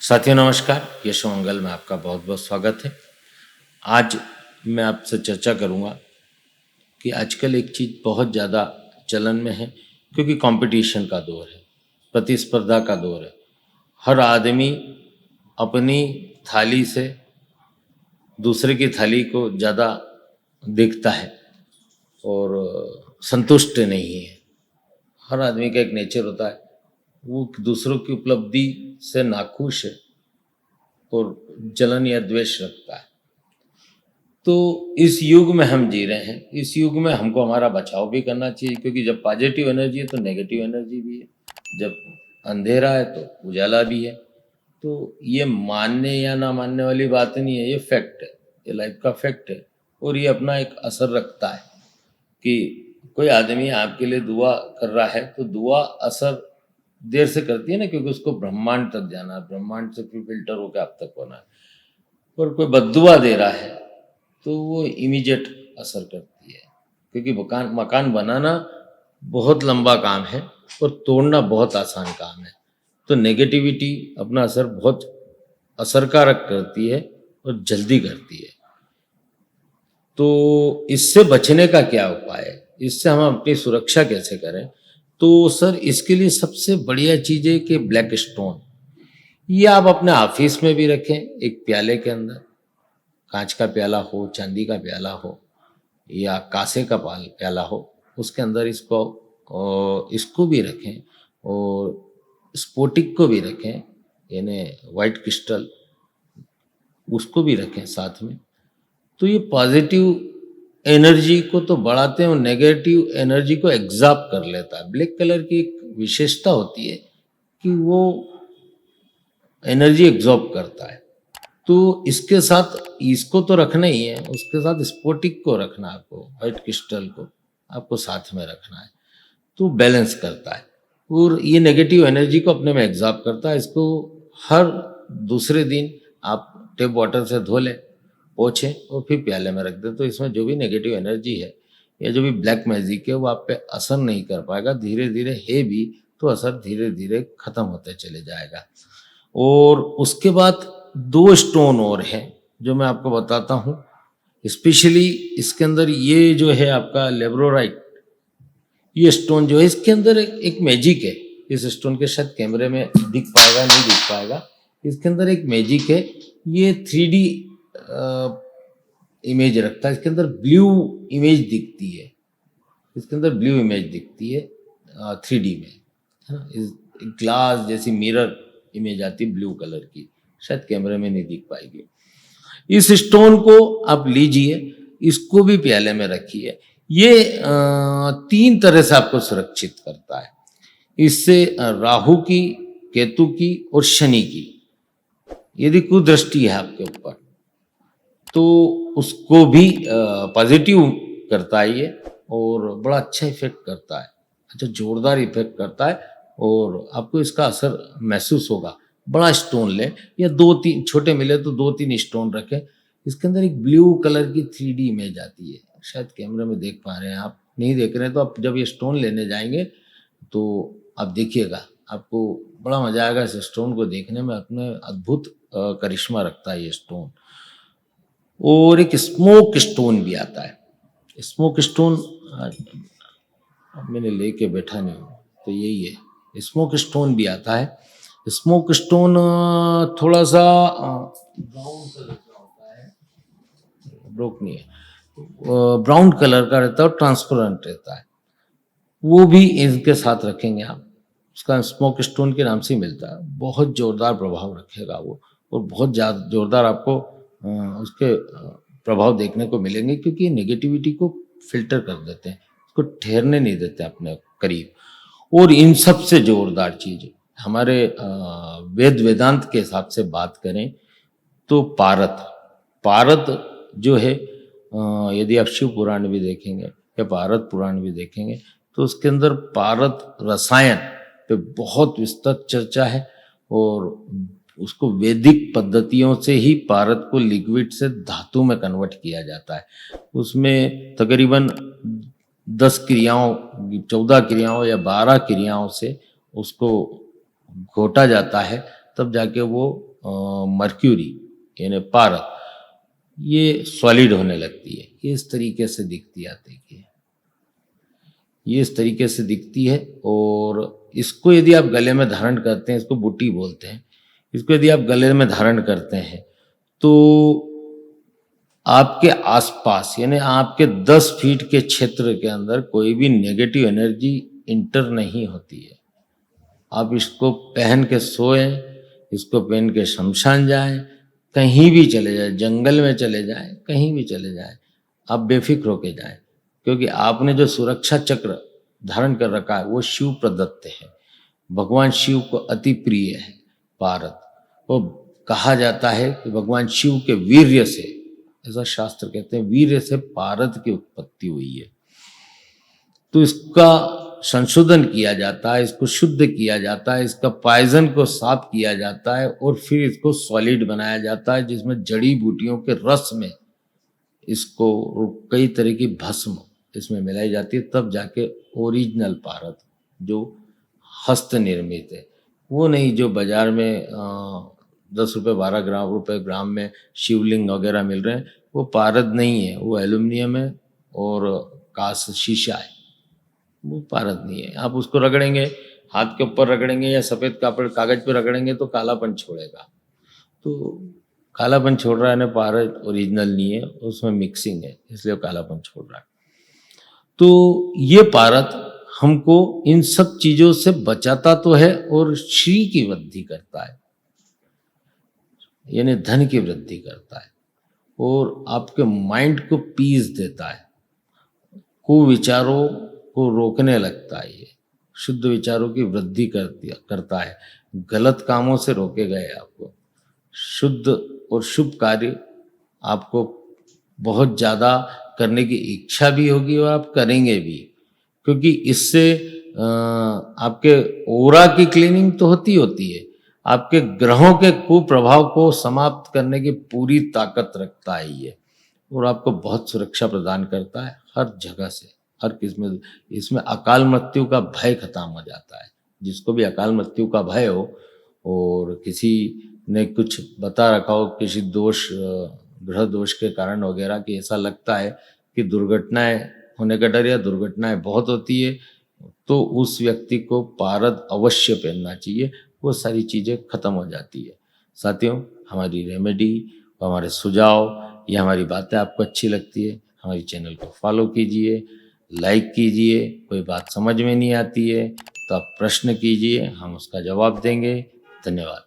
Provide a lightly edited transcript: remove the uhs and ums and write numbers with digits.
साथियों नमस्कार, यशो मंगल में आपका बहुत बहुत स्वागत है। आज मैं आपसे चर्चा करूंगा कि आजकल एक चीज़ बहुत ज़्यादा चलन में है, क्योंकि कंपटीशन का दौर है, प्रतिस्पर्धा का दौर है। हर आदमी अपनी थाली से दूसरे की थाली को ज़्यादा देखता है और संतुष्ट नहीं है। हर आदमी का एक नेचर होता है, वो दूसरों की उपलब्धि से नाखुश है और जलन या द्वेष रखता है। तो इस युग में हम जी रहे हैं, इस युग में हमको हमारा बचाव भी करना चाहिए, क्योंकि जब पॉजिटिव एनर्जी है तो नेगेटिव एनर्जी भी है, जब अंधेरा है तो उजाला भी है। तो ये मानने या ना मानने वाली बात नहीं है, ये फैक्ट है, ये लाइफ का फैक्ट है। और ये अपना एक असर रखता है कि कोई आदमी आपके लिए दुआ कर रहा है तो दुआ असर देर से करती है ना, क्योंकि उसको ब्रह्मांड तक जाना है, ब्रह्मांड से फिर फिल्टर होकर आप तक होना है। और कोई बद्दुआ दे रहा है तो वो इमीडिएट असर करती है, क्योंकि मकान बनाना बहुत लंबा काम है और तोड़ना बहुत आसान काम है। तो नेगेटिविटी अपना असर बहुत असरकारक करती है और जल्दी करती है। तो इससे बचने का क्या उपाय है, इससे हम अपनी सुरक्षा कैसे करें? तो सर इसके लिए सबसे बढ़िया चीज़ है कि ब्लैक स्टोन, ये आप अपने ऑफिस में भी रखें, एक प्याले के अंदर, कांच का प्याला हो, चांदी का प्याला हो या कांसे का प्याला हो, उसके अंदर इसको भी रखें और स्फोटिक को भी रखें, यानी वाइट क्रिस्टल, उसको भी रखें साथ में। तो ये पॉजिटिव एनर्जी को तो बढ़ाते हैं और नेगेटिव एनर्जी को एग्जॉर्ब कर लेता है। ब्लैक कलर की एक विशेषता होती है कि वो एनर्जी एग्जॉर्ब करता है। तो इसके साथ इसको तो रखना ही है, उसके साथ स्फोटिक को रखना, आपको व्हाइट क्रिस्टल को आपको साथ में रखना है, तो बैलेंस करता है और ये नेगेटिव एनर्जी को अपने में एग्जॉर्ब करता है। इसको हर दूसरे दिन आप टेप वाटर से धो लें, पोछें और फिर प्याले में रख दें। तो इसमें जो भी नेगेटिव एनर्जी है या जो भी ब्लैक मैजिक है वो आप पे असर नहीं कर पाएगा। धीरे धीरे है भी तो असर धीरे धीरे खत्म होते चले जाएगा। और उसके बाद दो स्टोन और हैं जो मैं आपको बताता हूँ। स्पेशली इसके अंदर ये जो है आपका लेब्रोराइट, ये स्टोन जो है इसके अंदर एक मैजिक है। इस स्टोन के शायद कैमरे में दिख पाएगा, नहीं दिख पाएगा, इसके अंदर एक मैजिक है। ये 3D इमेज रखता है, इसके अंदर ब्लू इमेज दिखती है, इसके अंदर ब्लू इमेज दिखती है 3D में, है ना। इस ग्लास जैसी मिरर इमेज आती है ब्लू कलर की, शायद कैमरे में नहीं दिख पाएगी। इस स्टोन को आप लीजिए, इसको भी प्याले में रखिए। ये 3 तरह से आपको सुरक्षित करता है। इससे राहु की, केतु की और शनि की यदि कुदृष्टि है आपके ऊपर तो उसको भी पॉजिटिव करता है ये, और बड़ा अच्छा इफेक्ट करता है, अच्छा जोरदार इफेक्ट करता है और आपको इसका असर महसूस होगा। बड़ा स्टोन ले या 2-3, छोटे मिले तो 2-3 स्टोन रखें। इसके अंदर एक ब्लू कलर की 3D इमेज आती है, शायद कैमरे में देख पा रहे हैं, आप नहीं देख रहे हैं तो आप जब ये स्टोन लेने जाएंगे तो आप देखिएगा, आपको बड़ा मजा आएगा इस स्टोन को देखने में। अपने अद्भुत करिश्मा रखता है ये स्टोन। और एक स्मोक स्टोन भी आता है। स्मोक स्टोन मैंने लेके बैठा नहीं हूँ, तो यही है, स्मोक स्टोन भी आता है। स्मोक स्टोन थोड़ा सा ब्राउन कलर का होता है, ब्रोक नहीं है, ब्राउन कलर का रहता है और ट्रांसपेरेंट रहता है। वो भी इनके साथ रखेंगे आप, उसका स्मोक स्टोन के नाम से ही मिलता है। बहुत जोरदार प्रभाव रखेगा वो, और बहुत ज़्यादा जोरदार आपको उसके प्रभाव देखने को मिलेंगे, क्योंकि नेगेटिविटी को फिल्टर कर देते हैं, उसको ठहरने नहीं देते अपने करीब। और इन सब से जोरदार चीज हमारे वेद वेदांत के हिसाब से बात करें तो पारद जो है, यदि आप शिव पुराण भी देखेंगे या पारद पुराण भी देखेंगे तो उसके अंदर पारद रसायन पे बहुत विस्तृत चर्चा है। और उसको वैदिक पद्धतियों से ही पारद को लिक्विड से धातु में कन्वर्ट किया जाता है। उसमें तकरीबन 10 क्रियाओं, 14 क्रियाओं या 12 क्रियाओं से उसको घोटा जाता है, तब जाके वो मर्क्यूरी यानी पारद ये सॉलिड होने लगती है। ये इस तरीके से दिखती है, देखिए ये इस तरीके से दिखती है। और इसको यदि आप गले में धारण करते हैं, इसको बुटी बोलते हैं, इसको यदि आप गले में धारण करते हैं तो आपके आसपास यानी आपके 10 फीट के क्षेत्र के अंदर कोई भी नेगेटिव एनर्जी इंटर नहीं होती है। आप इसको पहन के सोएं, इसको पहन के शमशान जाएं, कहीं भी चले जाएं, जंगल में चले जाएं, कहीं भी चले जाएं, आप बेफिक्र होके जाएं, क्योंकि आपने जो सुरक्षा चक्र धारण कर रखा है वो शिव प्रदत्त है। भगवान शिव को अति प्रिय है पारद। वो कहा जाता है कि भगवान शिव के वीर्य से, ऐसा शास्त्र कहते हैं, वीर्य से पारद की उत्पत्ति हुई है। तो इसका संशोधन किया जाता है, इसको शुद्ध किया जाता है, इसका पॉइजन को साफ किया जाता है और फिर इसको सॉलिड बनाया जाता है, जिसमें जड़ी बूटियों के रस में इसको कई तरह की भस्म इसमें मिलाई जाती है, तब जाके ओरिजिनल पारद जो हस्त निर्मित है, वो नहीं जो बाजार में 10 रुपये 12 रुपये ग्राम में शिवलिंग वगैरह मिल रहे हैं, वो पारद नहीं है, वो एल्युमिनियम है और कांच शीशा है, वो पारद नहीं है। आप उसको रगड़ेंगे, हाथ के ऊपर रगड़ेंगे या सफ़ेद कागज पे रगड़ेंगे तो कालापन छोड़ेगा। तो कालापन छोड़ रहा है ना, पारद ओरिजिनल नहीं है, उसमें मिक्सिंग है, इसलिए कालापन छोड़ रहा है। तो ये पारद हमको इन सब चीज़ों से बचाता तो है और श्री की वृद्धि करता है, यानी धन की वृद्धि करता है और आपके माइंड को पीस देता है, कुविचारों को रोकने लगता है, ये शुद्ध विचारों की वृद्धि करता है, गलत कामों से रोके गए आपको, शुद्ध और शुभ कार्य आपको बहुत ज़्यादा करने की इच्छा भी होगी और आप करेंगे भी, क्योंकि इससे आपके ओरा की क्लीनिंग तो होती है, आपके ग्रहों के कुप्रभाव को समाप्त करने की पूरी ताकत रखता है ये, और आपको बहुत सुरक्षा प्रदान करता है हर जगह से, हर किस्म। इसमें अकाल मृत्यु का भय खत्म हो जाता है। जिसको भी अकाल मृत्यु का भय हो और किसी ने कुछ बता रखा हो, किसी दोष ग्रह दोष के कारण वगैरह, कि ऐसा लगता है कि दुर्घटनाएं होने का डर या दुर्घटनाएं बहुत होती है, तो उस व्यक्ति को पारद अवश्य पहनना चाहिए, वो सारी चीज़ें खत्म हो जाती है। साथियों, हमारी रेमेडी, हमारे सुझाव या हमारी बातें आपको अच्छी लगती है, हमारी चैनल को फॉलो कीजिए, लाइक कीजिए। कोई बात समझ में नहीं आती है तो आप प्रश्न कीजिए, हम उसका जवाब देंगे। धन्यवाद।